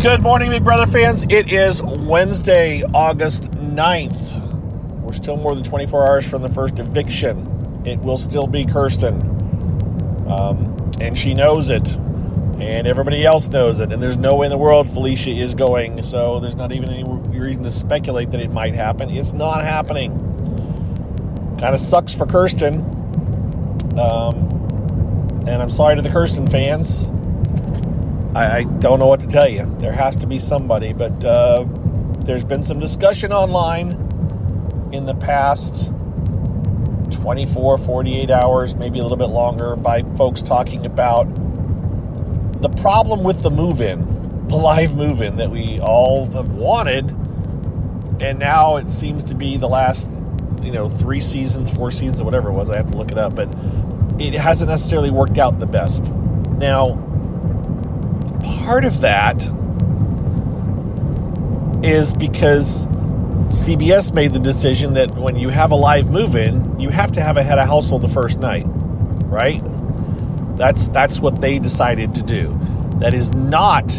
Good morning, Big Brother fans. It is Wednesday, August 9th. We're still more than 24 hours from the first eviction. It will still be Kirsten. And she knows it. And everybody else knows it. And there's no way in the world Felicia is going. So there's not even any reason to speculate that it might happen. It's not happening. Kind of sucks for Kirsten. And I'm sorry to the Kirsten fans. I don't know what to tell you. There has to be somebody, but there's been some discussion online in the past 24, 48 hours, maybe a little bit longer, by folks talking about the problem with the move-in, the live move-in that we all have wanted, and now it seems to be the last, 3 seasons, 4 seasons, whatever it was. I have to look it up, but it hasn't necessarily worked out the best. Now, part of that is because CBS made the decision that when you have a live move-in, you have to have a head of household the first night, right? That's what they decided to do. That is not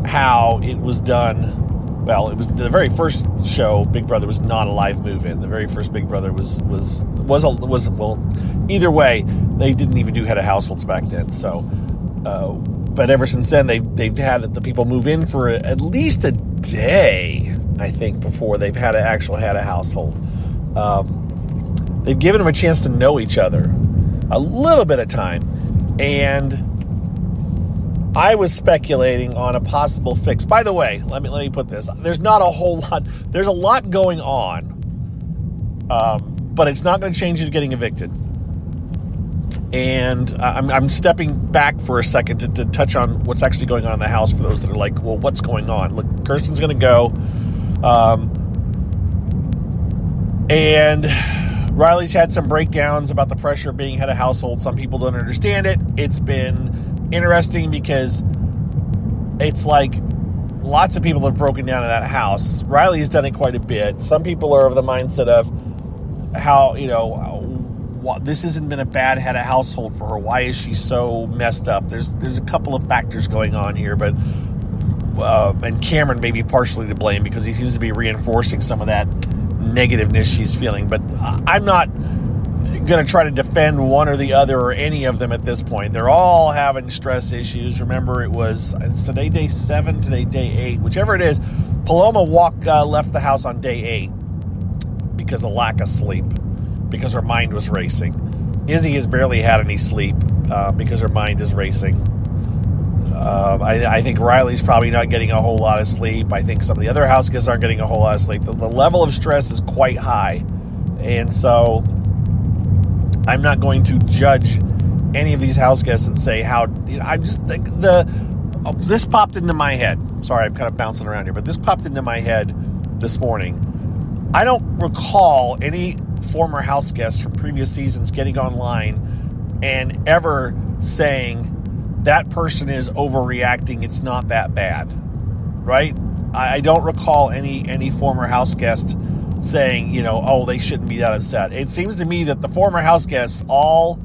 how it was done. Well, it was the very first show. Big Brother was not a live move-in. The very first Big Brother was either way, they didn't even do head of households back then. So. But ever since then, they've had the people move in for at least a day, I think, before they've had an actual head of household. They've given them a chance to know each other a little bit of time. And I was speculating on a possible fix. By the way, let me put this. There's not a whole lot. There's a lot going on, but it's not going to change who's getting evicted. And I'm stepping back for a second to touch on what's actually going on in the house for those that are like, well, what's going on? Look, Kirsten's going to go. And Riley's had some breakdowns about the pressure of being head of household. Some people don't understand it. It's been interesting because it's like lots of people have broken down in that house. Riley's done it quite a bit. Some people are of the mindset of how, this hasn't been a bad head of household for her. Why is she so messed up? There's a couple of factors going on here, but and Cameron may be partially to blame because he seems to be reinforcing some of that negativeness she's feeling. But I'm not going to try to defend one or the other or any of them at this point. They're all having stress issues. Remember, it's today day 7, today day 8, whichever it is. Paloma left the house on day 8 because of lack of sleep. Because her mind was racing. Izzy has barely had any sleep because her mind is racing. I think Riley's probably not getting a whole lot of sleep. I think some of the other house guests aren't getting a whole lot of sleep. The level of stress is quite high. And so I'm not going to judge any of these house guests and say how... I just think this popped into my head. Sorry, I'm kind of bouncing around here. But this popped into my head this morning. I don't recall any former house guests from previous seasons getting online and ever saying that person is overreacting, it's not that bad, right? I don't recall any former house guest saying, they shouldn't be that upset. It seems to me that the former house guests all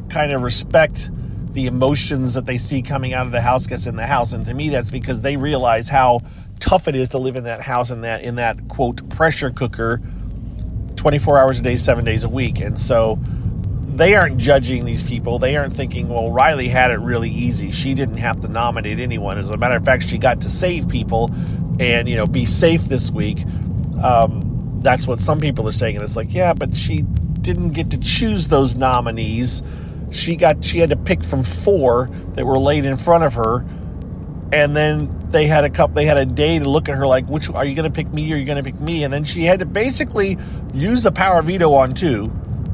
kind of respect the emotions that they see coming out of the house guests in the house, and to me that's because they realize how tough it is to live in that house in that quote pressure cooker 24 hours a day, 7 days a week. And so they aren't judging these people. They aren't thinking, well, Riley had it really easy. She didn't have to nominate anyone. As a matter of fact, she got to save people and, be safe this week. That's what some people are saying. And it's like, yeah, but she didn't get to choose those nominees. She had to pick from 4 that were laid in front of her. And then they had a day to look at her like, which are you going to pick me or are you going to pick me? And then she had to basically use the power veto on 2,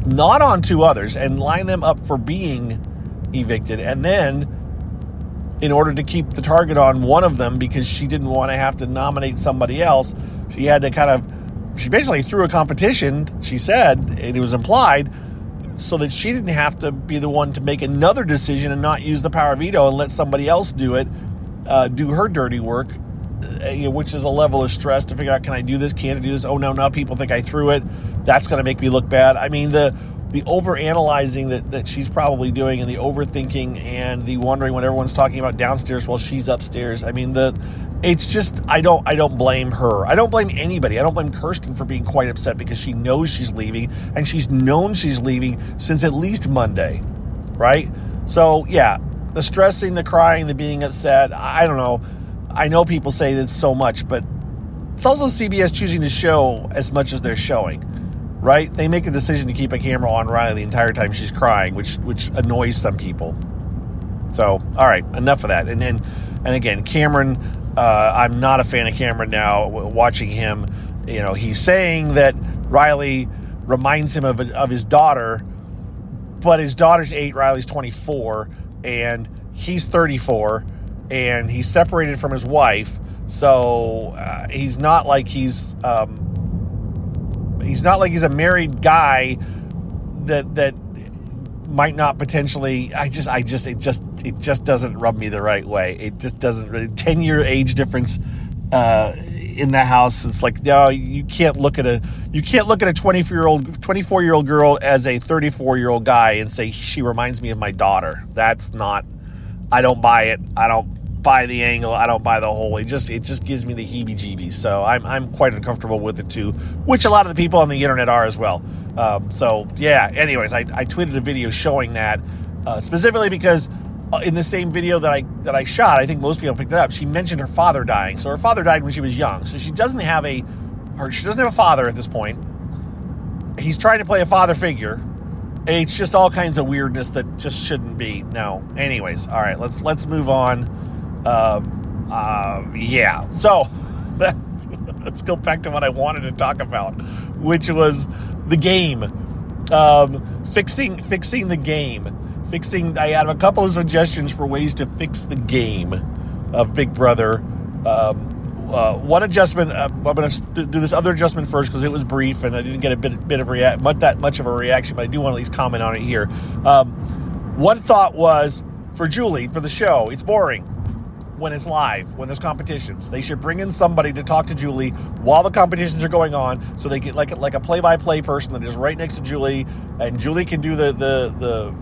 not on 2 others, and line them up for being evicted. And then in order to keep the target on one of them because she didn't want to have to nominate somebody else, she had to she basically threw a competition, she said, and it was implied, so that she didn't have to be the one to make another decision and not use the power veto and let somebody else do it. Do her dirty work, which is a level of stress to figure out, can I do this? Can't I do this? Oh, no, people think I threw it. That's going to make me look bad. I mean, the overanalyzing that she's probably doing, and the overthinking, and the wondering what everyone's talking about downstairs while she's upstairs. I mean, it's just, I don't blame her. I don't blame anybody. I don't blame Kirsten for being quite upset, because she knows she's leaving, and she's known she's leaving since at least Monday, right? So yeah, the stressing, the crying, the being upset, I don't know. I know people say that's so much, but it's also CBS choosing to show as much as they're showing, right? They make a decision to keep a camera on Riley the entire time she's crying, which annoys some people. So, all right, enough of that. And again, Cameron, I'm not a fan of Cameron now. Watching him, he's saying that Riley reminds him of his daughter, but his daughter's 8, Riley's 24, and he's 34, and he's separated from his wife. So he's not like he's a married guy that might not potentially. It just doesn't rub me the right way. It just doesn't. 10-year age difference in the house. It's like, no, you can't look at a 24-year-old girl as a 34-year-old guy and say she reminds me of my daughter. That's not. I don't buy it. I don't buy the angle. I don't buy the whole. It just gives me the heebie-jeebies. So I'm quite uncomfortable with it too, which a lot of the people on the internet are as well. So yeah. Anyways, I tweeted a video showing that specifically because in the same video that I shot, I think most people picked it up. She mentioned her father dying. So her father died when she was young. So she doesn't have a father at this point. He's trying to play a father figure. It's just all kinds of weirdness that just shouldn't be. No. Anyways, all right. Let's move on. Yeah. So let's go back to what I wanted to talk about, which was the game. Fixing the game. I have a couple of suggestions for ways to fix the game of Big Brother. One adjustment. I'm going to do this other adjustment first because it was brief and I didn't get that much of a reaction, but I do want to at least comment on it here. One thought was for Julie, for the show, it's boring when it's live, when there's competitions. They should bring in somebody to talk to Julie while the competitions are going on, so they get like a play-by-play person that is right next to Julie, and Julie can do the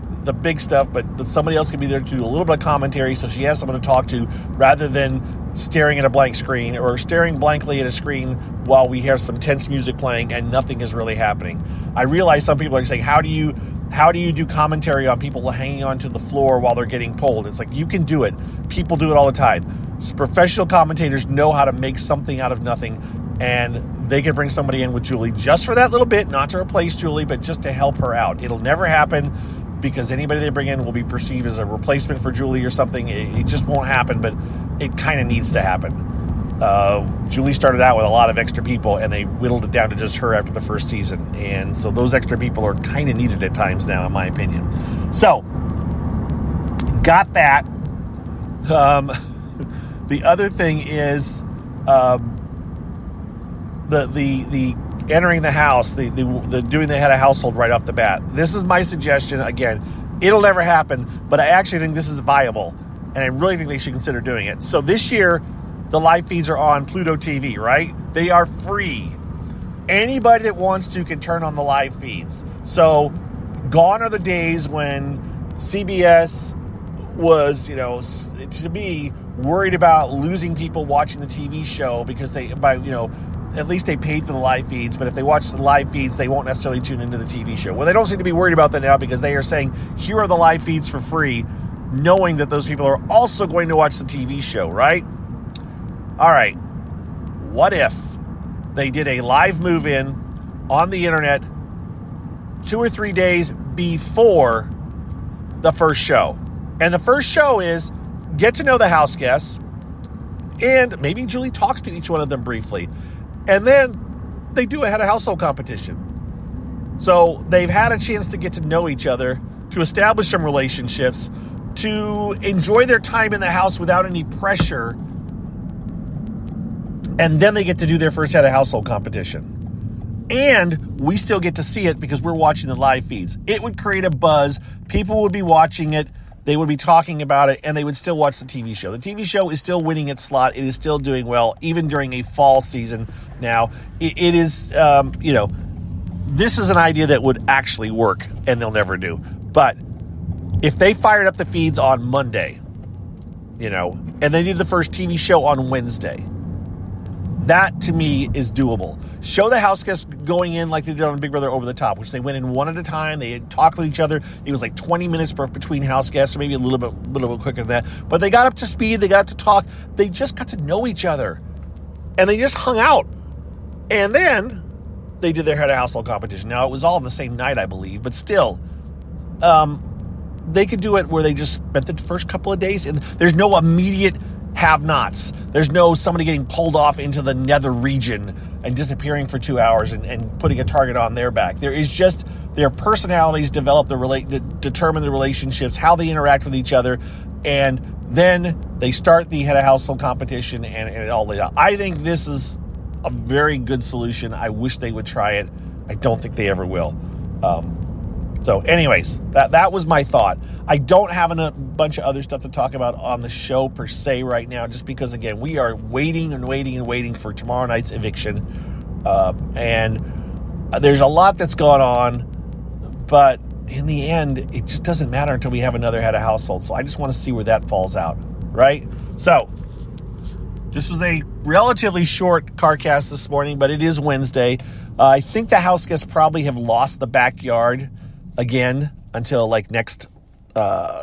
big stuff, but somebody else can be there to do a little bit of commentary, so she has someone to talk to rather than staring at a blank screen or staring blankly at a screen while we hear some tense music playing and nothing is really happening. I realize some people are saying, how do you do commentary on people hanging onto the floor while they're getting pulled? It's like, you can do it. People do it all the time. Professional commentators know how to make something out of nothing, and they can bring somebody in with Julie just for that little bit, not to replace Julie, but just to help her out. It'll never happen because anybody they bring in will be perceived as a replacement for Julie or something. It just won't happen, but it kind of needs to happen. Julie started out with a lot of extra people, and they whittled it down to just her after the first season. And so those extra people are kind of needed at times now, in my opinion. So, got that. The other thing is the entering the house, the doing the head of household right off the bat. This is my suggestion. Again, it'll never happen, but I actually think this is viable, and I really think they should consider doing it. So this year, the live feeds are on Pluto TV, right? They are free. Anybody that wants to can turn on the live feeds. So gone are the days when CBS was, to me, worried about losing people watching the TV show because at least they paid for the live feeds, but if they watch the live feeds, they won't necessarily tune into the TV show. Well, they don't seem to be worried about that now because they are saying, here are the live feeds for free, knowing that those people are also going to watch the TV show, right? All right, what if they did a live move-in on the internet 2 or 3 days before the first show? And the first show is get to know the house guests, and maybe Julie talks to each one of them briefly. And then they do a head of household competition. So they've had a chance to get to know each other, to establish some relationships, to enjoy their time in the house without any pressure. And then they get to do their first head of household competition. And we still get to see it because we're watching the live feeds. It would create a buzz. People would be watching it. They would be talking about it, and they would still watch the TV show. The TV show is still winning its slot. It is still doing well, even during a fall season now. It is, this is an idea that would actually work, and they'll never do. But if they fired up the feeds on Monday, and they did the first TV show on Wednesday, that to me is doable. Show the house guests going in like they did on Big Brother Over the Top, which they went in one at a time. They talked with each other. It was like 20 minutes between house guests, or maybe a little bit quicker than that. But they got up to speed. They got up to talk. They just got to know each other, and they just hung out. And then they did their head of household competition. Now, it was all on the same night, I believe, but still, they could do it where they just spent the first couple of days, and there's no immediate have-nots. There's no somebody getting pulled off into the nether region and disappearing for 2 hours and putting a target on their back. There is just their personalities determine the relationships, how they interact with each other, and then they start the head of household competition and it all laid out. I think this is a very good solution. I wish they would try it. I don't think they ever will. So anyways, that was my thought. I don't have a bunch of other stuff to talk about on the show per se right now, just because, again, we are waiting for tomorrow night's eviction. And there's a lot that's gone on, but in the end, it just doesn't matter until we have another head of household. So I just want to see where that falls out, right? So this was a relatively short CarCast this morning, but it is Wednesday. I think the house guests probably have lost the backyard again until like next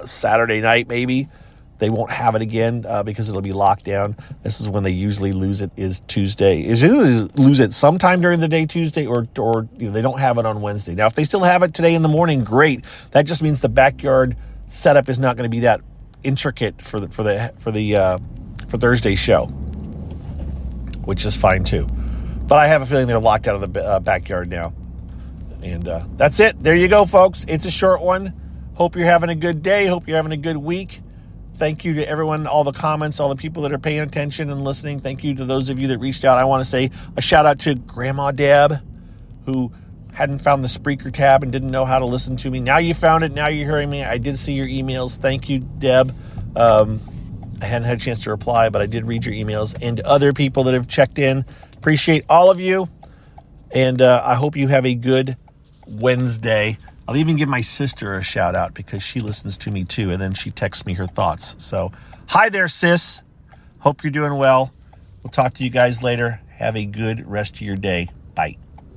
Saturday night, maybe. They won't have it again because it'll be locked down. This is when they usually lose it, is Tuesday. Is usually lose it sometime during the day Tuesday, or they don't have it on Wednesday. Now, if they still have it today in the morning, great. That just means the backyard setup is not going to be that intricate for Thursday's show, which is fine too. But I have a feeling they're locked out of the backyard now. And that's it. There you go, folks. It's a short one. Hope you're having a good day. Hope you're having a good week. Thank you to everyone, all the comments, all the people that are paying attention and listening. Thank you to those of you that reached out. I want to say a shout out to Grandma Deb, who hadn't found the Spreaker tab and didn't know how to listen to me. Now you found it. Now you're hearing me. I did see your emails. Thank you, Deb. I hadn't had a chance to reply, but I did read your emails. And other people that have checked in. Appreciate all of you. And I hope you have a good Wednesday. I'll even give my sister a shout out because she listens to me too, and then she texts me her thoughts. So, hi there, sis. Hope you're doing well. We'll talk to you guys later. Have a good rest of your day.